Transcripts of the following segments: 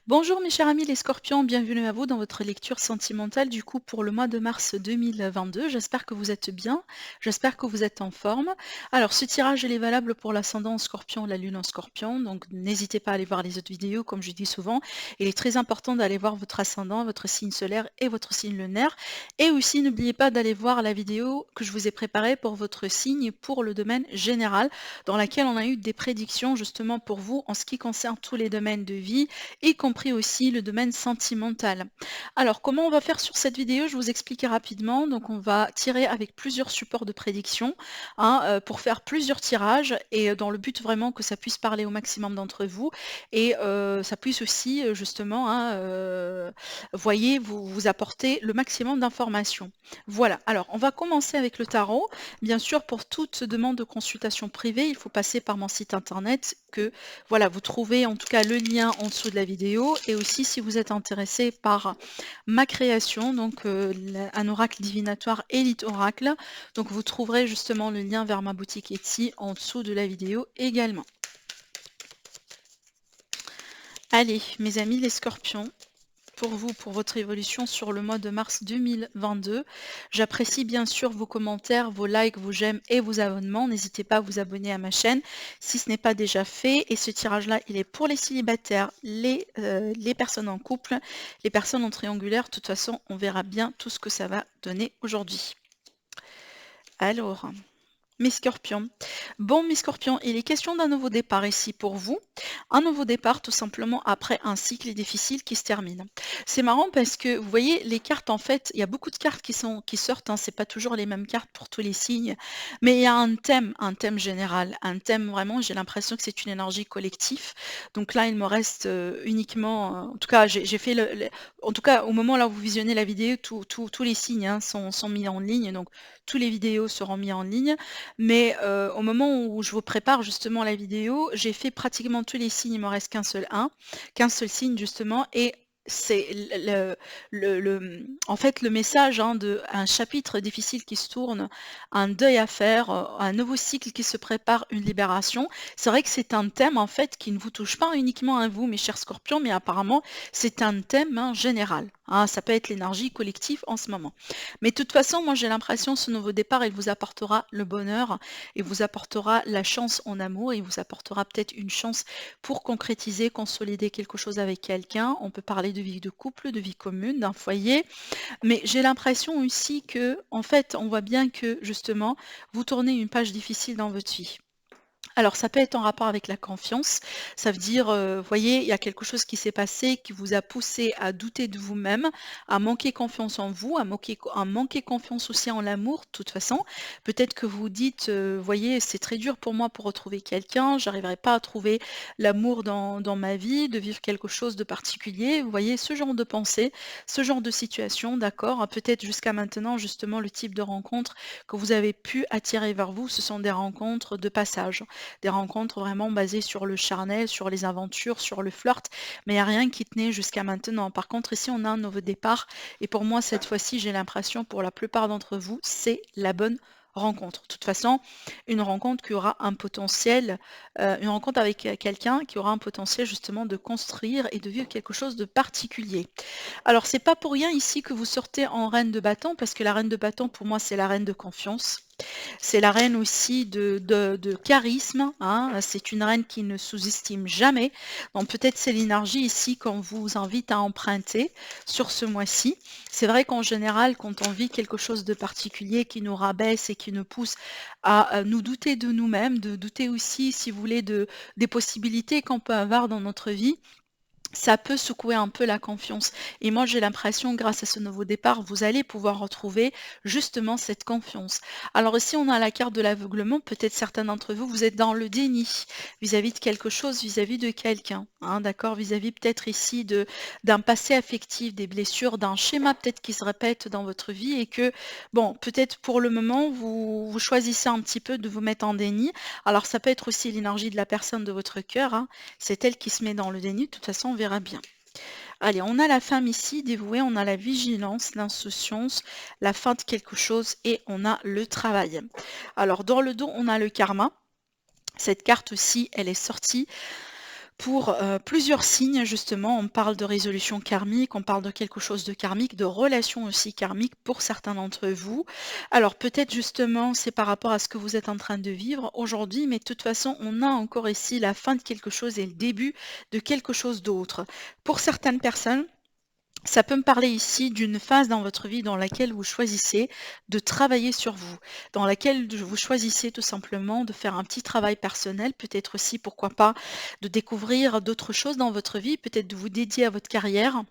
Bonjour mes chers amis les scorpions, bienvenue à vous dans votre lecture sentimentale du coup pour le mois de mars 2022. J'espère que vous êtes bien, j'espère que vous êtes en forme. Alors ce tirage il est valable pour l'ascendant en scorpion, la lune en scorpion, donc n'hésitez pas à aller voir les autres vidéos comme je dis souvent. Il est très important d'aller voir votre ascendant, votre signe solaire et votre signe lunaire. Et aussi n'oubliez pas d'aller voir la vidéo que je vous ai préparée pour votre signe pour le domaine général, dans laquelle on a eu des prédictions justement pour vous en ce qui concerne tous les domaines de vie y compris aussi le domaine sentimental. Alors, comment on va faire sur cette vidéo? Je vous explique rapidement. Donc, on va tirer avec plusieurs supports de prédiction hein, pour faire plusieurs tirages et dans le but vraiment que ça puisse parler au maximum d'entre vous et ça puisse aussi justement, hein, voyez, vous apporter le maximum d'informations. Voilà, alors on va commencer avec le tarot. Bien sûr, pour toute demande de consultation privée, il faut passer par mon site internet que voilà, vous trouvez en tout cas le lien en dessous de la vidéo et aussi si vous êtes intéressé par ma création, donc un oracle divinatoire Elite Oracle, donc vous trouverez justement le lien vers ma boutique Etsy en dessous de la vidéo également. Allez, mes amis les scorpions, pour vous, pour votre évolution sur le mois de mars 2022. J'apprécie bien sûr vos commentaires, vos likes, vos j'aime et vos abonnements. N'hésitez pas à vous abonner à ma chaîne si ce n'est pas déjà fait. Et ce tirage-là, il est pour les célibataires, les personnes en couple, les personnes en triangulaire. De toute façon, on verra bien tout ce que ça va donner aujourd'hui. Alors... Mes scorpions. Bon, mes scorpions, il est question d'un nouveau départ ici pour vous. Un nouveau départ tout simplement après un cycle difficile qui se termine. C'est marrant parce que vous voyez les cartes en fait, il y a beaucoup de cartes qui sortent, hein, c'est pas toujours les mêmes cartes pour tous les signes, mais il y a un thème général, un thème vraiment, j'ai l'impression que c'est une énergie collective. Donc là, il me reste uniquement, en tout cas, j'ai fait en tout cas, au moment là où vous visionnez la vidéo, tous les signes hein, sont mis en ligne, donc tous les vidéos seront mis en ligne. Mais au moment où je vous prépare justement la vidéo, j'ai fait pratiquement tous les signes, il me reste qu'un seul signe justement et c'est en fait le message hein, de un chapitre difficile qui se tourne, un deuil à faire, un nouveau cycle qui se prépare, une libération. C'est vrai que c'est un thème en fait qui ne vous touche pas uniquement à vous, mes chers scorpions, mais apparemment c'est un thème hein, général. Hein, ça peut être l'énergie collective en ce moment. Mais de toute façon, moi j'ai l'impression que ce nouveau départ, il vous apportera le bonheur, il vous apportera la chance en amour, il vous apportera peut-être une chance pour concrétiser, consolider quelque chose avec quelqu'un. On peut parler de vie de couple, de vie commune, d'un foyer. Mais j'ai l'impression aussi que, en fait, on voit bien que justement, vous tournez une page difficile dans votre vie. Alors ça peut être en rapport avec la confiance, ça veut dire, voyez, il y a quelque chose qui s'est passé qui vous a poussé à douter de vous-même, à manquer confiance en vous, à manquer confiance aussi en l'amour de toute façon. Peut-être que vous vous dites, voyez, c'est très dur pour moi pour retrouver quelqu'un, j'arriverai pas à trouver l'amour dans ma vie, de vivre quelque chose de particulier. Vous voyez, ce genre de pensée, ce genre de situation, d'accord? Peut-être jusqu'à maintenant justement le type de rencontres que vous avez pu attirer vers vous, ce sont des rencontres de passage des rencontres vraiment basées sur le charnel, sur les aventures, sur le flirt, mais il n'y a rien qui tenait jusqu'à maintenant. Par contre, ici, on a un nouveau départ, et pour moi, cette fois-ci, j'ai l'impression, pour la plupart d'entre vous, c'est la bonne rencontre. De toute façon, une rencontre qui aura un potentiel, une rencontre avec quelqu'un qui aura un potentiel justement de construire et de vivre quelque chose de particulier. Alors, c'est pas pour rien ici que vous sortez en reine de bâton, parce que la reine de bâton, pour moi, c'est la reine de confiance. C'est la reine aussi de charisme, hein. C'est une reine qui ne sous-estime jamais. Donc peut-être c'est l'énergie ici qu'on vous invite à emprunter sur ce mois-ci. C'est vrai qu'en général, quand on vit quelque chose de particulier qui nous rabaisse et qui nous pousse à nous douter de nous-mêmes, de douter aussi, si vous voulez, des possibilités qu'on peut avoir dans notre vie, ça peut secouer un peu la confiance. Et moi, j'ai l'impression, grâce à ce nouveau départ, vous allez pouvoir retrouver justement cette confiance. Alors ici, on a la carte de l'aveuglement. Peut-être certains d'entre vous, vous êtes dans le déni vis-à-vis de quelque chose, vis-à-vis de quelqu'un. Hein, d'accord, vis-à-vis peut-être ici d'un passé affectif, des blessures, d'un schéma peut-être qui se répète dans votre vie et que, bon, peut-être pour le moment, vous choisissez un petit peu de vous mettre en déni. Alors ça peut être aussi l'énergie de la personne de votre cœur, hein, c'est elle qui se met dans le déni, de toute façon on verra bien. Allez, on a la femme ici dévouée, on a la vigilance, l'insouciance, la fin de quelque chose et on a le travail. Alors dans le dos, on a le karma. Cette carte aussi, elle est sortie Pour, plusieurs signes justement, on parle de résolution karmique, on parle de quelque chose de karmique, de relations aussi karmiques pour certains d'entre vous. Alors peut-être justement, c'est par rapport à ce que vous êtes en train de vivre aujourd'hui, mais de toute façon, on a encore ici la fin de quelque chose et le début de quelque chose d'autre. Pour certaines personnes, ça peut me parler ici d'une phase dans votre vie dans laquelle vous choisissez de travailler sur vous, dans laquelle vous choisissez tout simplement de faire un petit travail personnel, peut-être aussi, pourquoi pas, de découvrir d'autres choses dans votre vie, peut-être de vous dédier à votre carrière.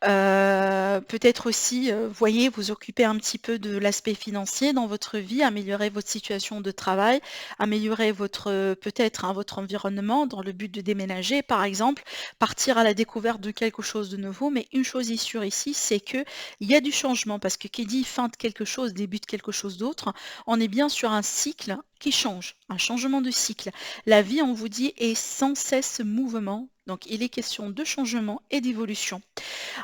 Peut-être aussi, voyez, vous occuper un petit peu de l'aspect financier dans votre vie, améliorer votre situation de travail, améliorer votre, peut-être, hein, votre environnement dans le but de déménager, par exemple, partir à la découverte de quelque chose de nouveau. Mais une chose est sûre ici, c'est qu'il y a du changement parce que qui dit fin de quelque chose, début de quelque chose d'autre, on est bien sur un cycle qui change, un changement de cycle. La vie, on vous dit, est sans cesse mouvement. Donc, il est question de changement et d'évolution.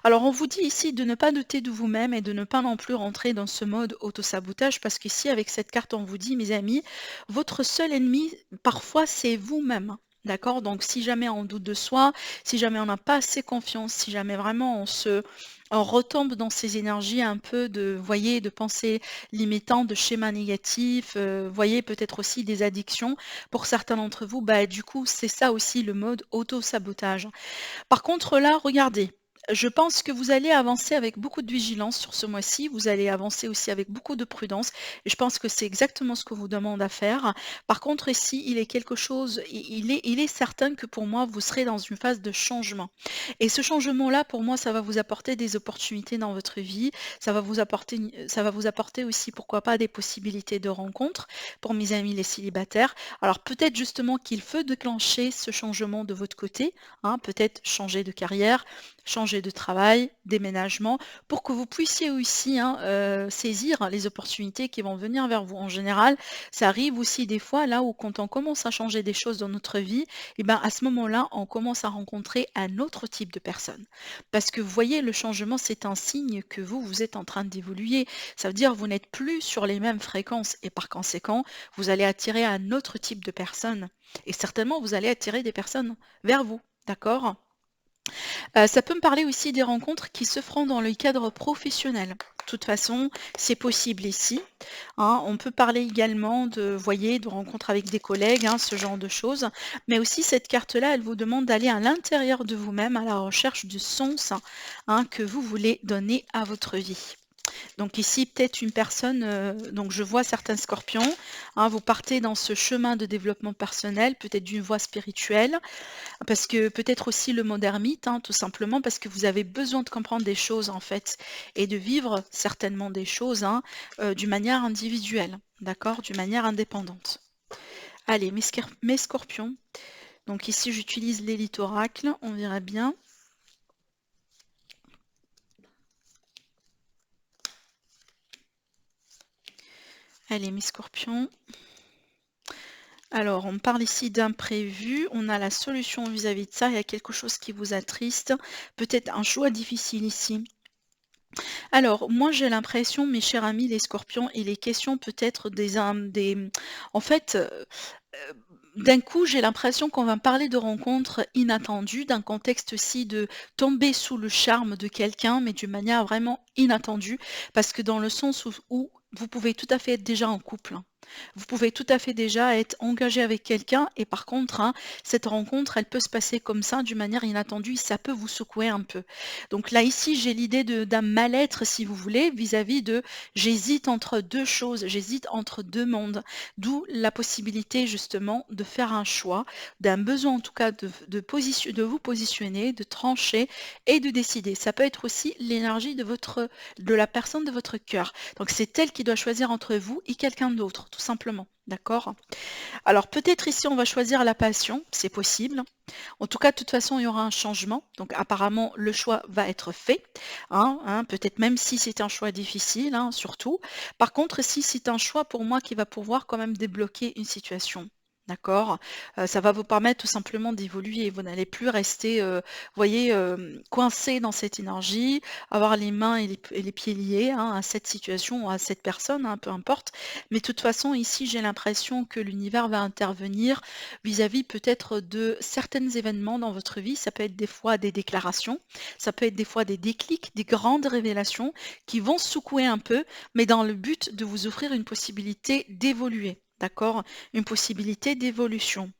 Alors, on vous dit ici de ne pas douter de vous-même et de ne pas non plus rentrer dans ce mode auto-sabotage parce qu'ici, avec cette carte, on vous dit, mes amis, votre seul ennemi, parfois, c'est vous-même. D'accord? Donc, si jamais on doute de soi, si jamais on n'a pas assez confiance, si jamais vraiment on retombe dans ces énergies un peu de, voyez, de pensées limitantes, de schémas négatifs, voyez, peut-être aussi des addictions. Pour certains d'entre vous, bah, du coup, c'est ça aussi le mode auto-sabotage. Par contre là, regardez, je pense que vous allez avancer avec beaucoup de vigilance sur ce mois-ci, vous allez avancer aussi avec beaucoup de prudence et je pense que c'est exactement ce que vous demande à faire. Par contre ici, il est quelque chose, il est certain que pour moi, vous serez dans une phase de changement et ce changement-là, pour moi, ça va vous apporter des opportunités dans votre vie, ça va vous apporter aussi, pourquoi pas, des possibilités de rencontres pour mes amis les célibataires. Alors peut-être justement qu'il faut déclencher ce changement de votre côté, hein, peut-être changer de carrière, changer de travail, déménagement, pour que vous puissiez aussi, hein, saisir les opportunités qui vont venir vers vous. En général, ça arrive aussi des fois là où quand on commence à changer des choses dans notre vie, et ben à ce moment-là, on commence à rencontrer un autre type de personne. Parce que vous voyez, le changement, c'est un signe que vous êtes en train d'évoluer. Ça veut dire que vous n'êtes plus sur les mêmes fréquences et par conséquent, vous allez attirer un autre type de personne. Et certainement, vous allez attirer des personnes vers vous. D'accord? Ça peut me parler aussi des rencontres qui se feront dans le cadre professionnel. De toute façon, c'est possible ici, hein. On peut parler également de, voyez, de rencontres avec des collègues, hein, ce genre de choses. Mais aussi, cette carte-là, elle vous demande d'aller à l'intérieur de vous-même à la recherche du sens, hein, que vous voulez donner à votre vie. Donc ici, peut-être une personne, donc je vois certains scorpions, hein, vous partez dans ce chemin de développement personnel, peut-être d'une voie spirituelle, parce que peut-être aussi le mode ermite, hein, tout simplement parce que vous avez besoin de comprendre des choses en fait et de vivre certainement des choses, hein, d'une manière individuelle, d'accord, d'une manière indépendante. Allez, mes scorpions. Donc ici, j'utilise l'élite oracle, on verra bien. Allez, mes scorpions. Alors, on parle ici d'imprévu, on a la solution vis-à-vis de ça, il y a quelque chose qui vous attriste, peut-être un choix difficile ici. Alors, moi j'ai l'impression, mes chers amis les scorpions, il est question peut-être en fait, d'un coup, j'ai l'impression qu'on va me parler de rencontres inattendues, d'un contexte aussi de tomber sous le charme de quelqu'un, mais d'une manière vraiment inattendue, parce que dans le sens où vous pouvez tout à fait être déjà en couple, hein. Vous pouvez tout à fait déjà être engagé avec quelqu'un et par contre, hein, cette rencontre, elle peut se passer comme ça, d'une manière inattendue, ça peut vous secouer un peu. Donc là, ici, j'ai l'idée d'un mal-être, si vous voulez, vis-à-vis de j'hésite entre deux choses, j'hésite entre deux mondes. D'où la possibilité justement de faire un choix, d'un besoin en tout cas de vous positionner, de trancher et de décider. Ça peut être aussi l'énergie de la personne de votre cœur. Donc c'est elle qui doit choisir entre vous et quelqu'un d'autre, tout simplement. D'accord? Alors peut-être ici on va choisir la passion, c'est possible. En tout cas, de toute façon, il y aura un changement. Donc apparemment, le choix va être fait, hein, peut-être même si c'est un choix difficile, hein, surtout. Par contre, si c'est un choix pour moi qui va pouvoir quand même débloquer une situation. D'accord? Ça va vous permettre tout simplement d'évoluer. Vous n'allez plus rester, voyez, coincé dans cette énergie, avoir les mains et les pieds liés, hein, à cette situation ou à cette personne, hein, peu importe. Mais de toute façon, ici, j'ai l'impression que l'univers va intervenir vis-à-vis peut-être de certains événements dans votre vie. Ça peut être des fois des déclarations, ça peut être des fois des déclics, des grandes révélations qui vont secouer un peu, mais dans le but de vous offrir une possibilité d'évoluer. D'accord? Une possibilité d'évolution.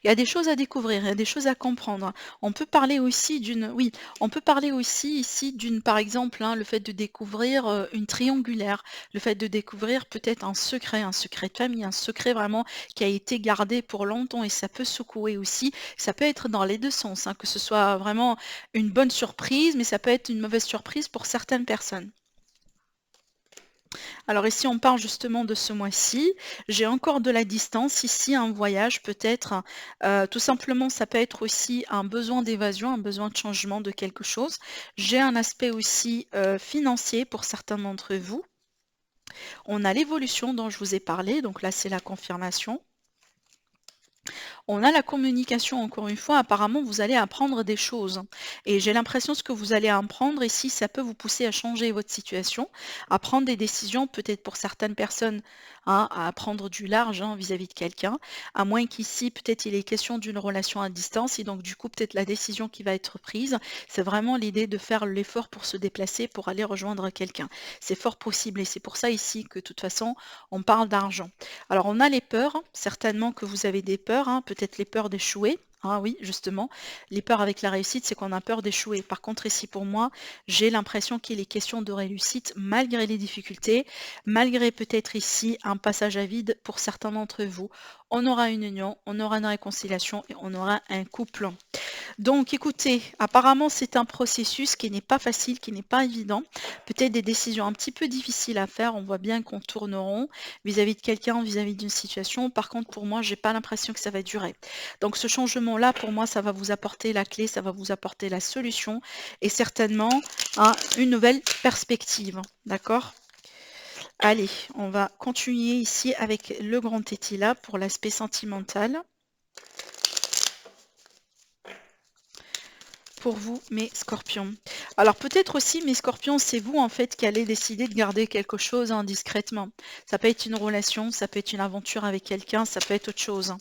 Il y a des choses à découvrir, il y a des choses à comprendre. On peut parler aussi d'une, oui, on peut parler aussi ici d'une, par exemple, hein, le fait de découvrir une triangulaire, le fait de découvrir peut-être un secret de famille, un secret vraiment qui a été gardé pour longtemps et ça peut secouer aussi. Ça peut être dans les deux sens, hein, que ce soit vraiment une bonne surprise, mais ça peut être une mauvaise surprise pour certaines personnes. Alors ici, on parle justement de ce mois-ci. J'ai encore de la distance ici, un voyage peut-être. Tout simplement, ça peut être aussi un besoin d'évasion, un besoin de changement de quelque chose. J'ai un aspect aussi financier pour certains d'entre vous. On a l'évolution dont je vous ai parlé, donc là c'est la confirmation. On a la communication, encore une fois, apparemment vous allez apprendre des choses. Et j'ai l'impression ce que vous allez apprendre ici, ça peut vous pousser à changer votre situation, à prendre des décisions, peut-être pour certaines personnes, hein, à prendre du large, hein, vis-à-vis de quelqu'un, à moins qu'ici, peut-être il est question d'une relation à distance, et donc du coup, peut-être la décision qui va être prise, c'est vraiment l'idée de faire l'effort pour se déplacer, pour aller rejoindre quelqu'un. C'est fort possible, et c'est pour ça ici que de toute façon, on parle d'argent. Alors on a les peurs, certainement que vous avez des peurs, hein, peut-être les peurs d'échouer. Ah oui, justement, les peurs avec la réussite, c'est qu'on a peur d'échouer. Par contre, ici pour moi, j'ai l'impression qu'il est question de réussite malgré les difficultés, malgré peut-être ici un passage à vide pour certains d'entre vous. On aura une union, on aura une réconciliation et on aura un couple. Donc écoutez, apparemment c'est un processus qui n'est pas facile, qui n'est pas évident. Peut-être des décisions un petit peu difficiles à faire, on voit bien qu'on tourne rond vis-à-vis de quelqu'un, vis-à-vis d'une situation. Par contre, pour moi, j'ai pas l'impression que ça va durer. Donc ce changement-là, pour moi, ça va vous apporter la clé, ça va vous apporter la solution et certainement, hein, une nouvelle perspective. D'accord? Allez, on va continuer ici avec le grand tétila pour l'aspect sentimental. Pour vous, mes scorpions. Alors peut-être aussi, mes scorpions, c'est vous en fait qui allez décider de garder quelque chose indiscrètement. Ça peut être une relation, ça peut être une aventure avec quelqu'un, ça peut être autre chose.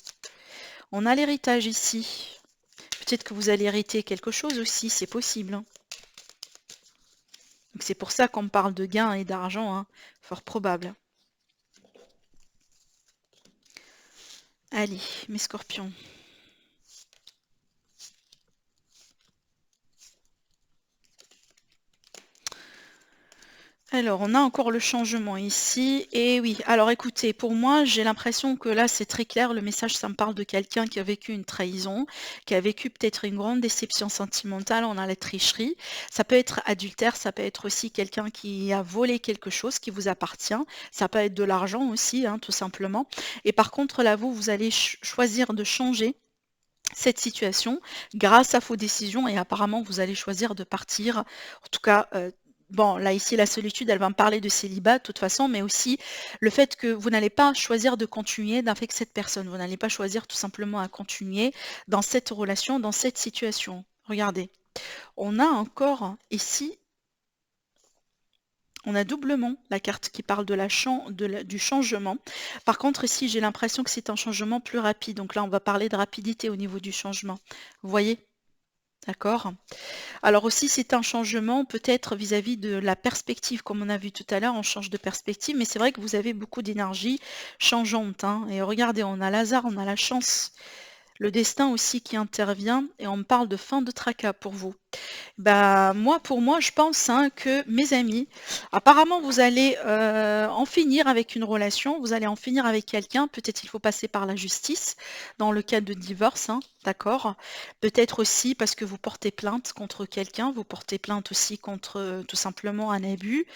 On a l'héritage ici. Peut-être que vous allez hériter quelque chose aussi, c'est possible. Donc c'est pour ça qu'on parle de gains et d'argent, hein, fort probable. Allez, mes scorpions. Alors, on a encore le changement ici. Et oui, alors écoutez, pour moi, j'ai l'impression que là, c'est très clair. Le message, ça me parle de quelqu'un qui a vécu une trahison, qui a vécu peut-être une grande déception sentimentale. On a la tricherie. Ça peut être adultère, ça peut être aussi quelqu'un qui a volé quelque chose qui vous appartient. Ça peut être de l'argent aussi, hein, tout simplement. Et par contre, là, vous allez choisir de changer cette situation grâce à vos décisions et apparemment vous allez choisir de partir. En tout cas, bon, là ici la solitude, elle va me parler de célibat de toute façon, mais aussi le fait que vous n'allez pas choisir de continuer avec cette personne. Vous n'allez pas choisir tout simplement à continuer dans cette relation, dans cette situation. Regardez, on a encore ici, on a doublement la carte qui parle de du changement. Par contre, ici, j'ai l'impression que c'est un changement plus rapide. Donc là, on va parler de rapidité au niveau du changement. Vous voyez? D'accord? Alors aussi, c'est un changement peut-être vis-à-vis de la perspective. Comme on a vu tout à l'heure, on change de perspective, mais c'est vrai que vous avez beaucoup d'énergie changeante, hein. Et regardez, on a l'hasard, on a la chance, le destin aussi qui intervient, et on me parle de fin de tracas pour vous. Bah, moi, pour moi, je pense, hein, que mes amis, apparemment, vous allez en finir avec une relation, vous allez en finir avec quelqu'un. Peut-être il faut passer par la justice dans le cas de divorce, hein, d'accord? Peut-être aussi parce que vous portez plainte contre quelqu'un, vous portez plainte aussi contre tout simplement un abus,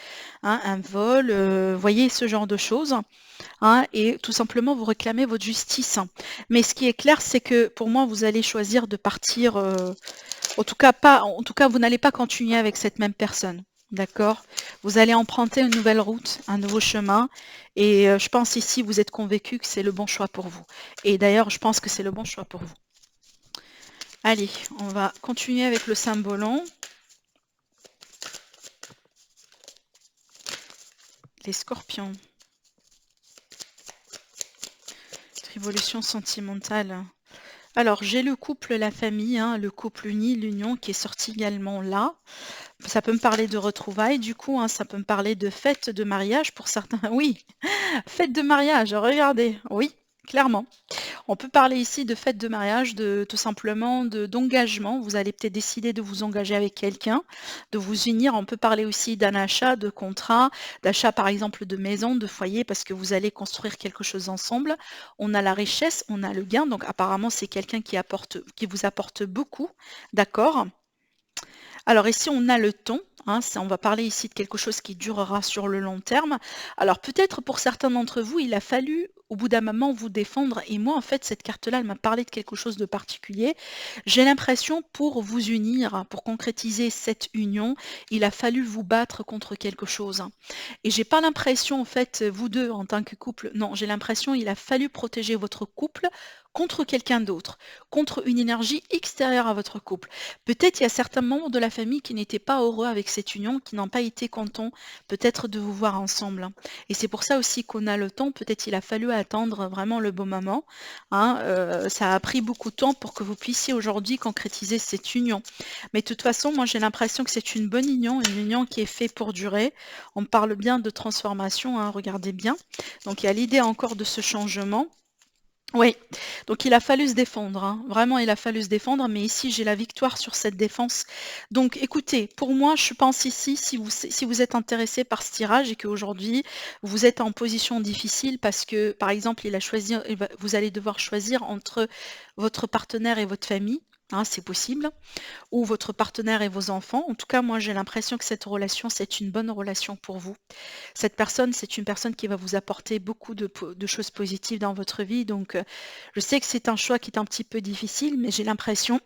hein, un vol, voyez ce genre de choses, hein, et tout simplement vous réclamez votre justice. Mais ce qui est clair, c'est que pour moi, vous allez choisir de partir. En tout cas, vous n'allez pas continuer avec cette même personne. d'accord? Vous allez emprunter une nouvelle route, un nouveau chemin et je pense ici, vous êtes convaincu que c'est le bon choix pour vous. Et d'ailleurs, je pense que c'est le bon choix pour vous. Allez, on va continuer avec le cymbolon. Les scorpions. Révolution sentimentale. Alors, j'ai le couple, la famille, hein, le couple uni, l'union qui est sorti également là. Ça peut me parler de retrouvailles, du coup, hein, ça peut me parler de fête de mariage pour certains. Oui, fête de mariage, regardez, oui, clairement. On peut parler ici de fête de mariage, de tout simplement d'engagement. Vous allez peut-être décider de vous engager avec quelqu'un, de vous unir. On peut parler aussi d'un achat, de contrat, d'achat par exemple de maison, de foyer, parce que vous allez construire quelque chose ensemble. On a la richesse, on a le gain. Donc apparemment, c'est quelqu'un qui vous apporte beaucoup. D'accord? Alors ici, on a le temps, hein, on va parler ici de quelque chose qui durera sur le long terme. Alors peut-être pour certains d'entre vous, il a fallu au bout d'un moment vous défendre. Et moi, en fait, cette carte-là, elle m'a parlé de quelque chose de particulier. J'ai l'impression pour vous unir, pour concrétiser cette union, il a fallu vous battre contre quelque chose. Et j'ai pas l'impression, en fait, vous deux en tant que couple, non, j'ai l'impression il a fallu protéger votre couple contre quelqu'un d'autre, contre une énergie extérieure à votre couple. Peut-être il y a certains membres de la famille qui n'étaient pas heureux avec cette union, qui n'ont pas été contents peut-être de vous voir ensemble. Et c'est pour ça aussi qu'on a le temps, peut-être il a fallu attendre vraiment le bon moment, hein, ça a pris beaucoup de temps pour que vous puissiez aujourd'hui concrétiser cette union. Mais de toute façon, moi j'ai l'impression que c'est une bonne une union qui est faite pour durer. On parle bien de transformation, hein, regardez bien. Donc il y a l'idée encore de ce changement. Oui, donc il a fallu se défendre, hein. Vraiment il a fallu se défendre, mais ici j'ai la victoire sur cette défense. Donc écoutez, pour moi, je pense ici, si vous êtes intéressé par ce tirage et qu'aujourd'hui vous êtes en position difficile parce que, par exemple, vous allez devoir choisir entre votre partenaire et votre famille, hein, c'est possible ou votre partenaire et vos enfants. En tout cas, moi, j'ai l'impression que cette relation, c'est une bonne relation pour vous. Cette personne, c'est une personne qui va vous apporter beaucoup de choses positives dans votre vie. Donc, je sais que c'est un choix qui est un petit peu difficile, mais j'ai l'impression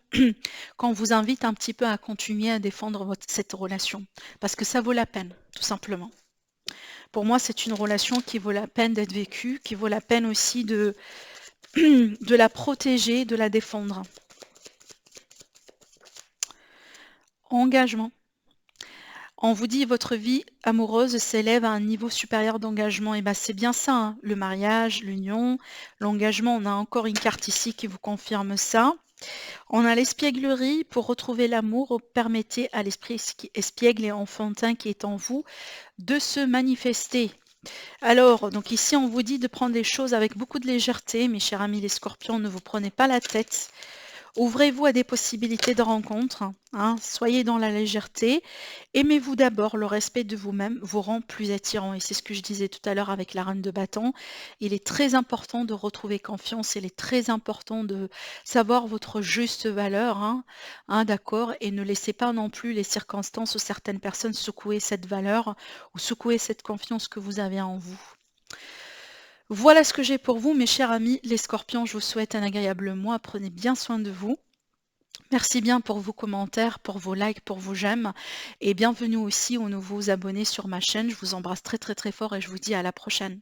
qu'on vous invite un petit peu à continuer à défendre cette relation. Parce que ça vaut la peine, tout simplement. Pour moi, c'est une relation qui vaut la peine d'être vécue, qui vaut la peine aussi de la protéger, de la défendre. Engagement. On vous dit votre vie amoureuse s'élève à un niveau supérieur d'engagement. Et bien c'est bien ça, hein, le mariage, l'union, l'engagement. On a encore une carte ici qui vous confirme ça. On a l'espièglerie. Pour retrouver l'amour, permettez à l'esprit espiègle et enfantin qui est en vous de se manifester. Alors, donc ici, on vous dit de prendre les choses avec beaucoup de légèreté, mes chers amis les scorpions, ne vous prenez pas la tête. Ouvrez-vous à des possibilités de rencontres, hein, soyez dans la légèreté. Aimez-vous d'abord, le respect de vous-même vous rend plus attirant. Et c'est ce que je disais tout à l'heure avec la reine de bâton. Il est très important de retrouver confiance, il est très important de savoir votre juste valeur, hein, d'accord, et ne laissez pas non plus les circonstances ou certaines personnes secouer cette valeur ou secouer cette confiance que vous avez en vous. Voilà ce que j'ai pour vous, mes chers amis les scorpions. Je vous souhaite un agréable mois. Prenez bien soin de vous. Merci bien pour vos commentaires, pour vos likes, pour vos j'aime. Et bienvenue aussi aux nouveaux abonnés sur ma chaîne. Je vous embrasse très très très fort et je vous dis à la prochaine.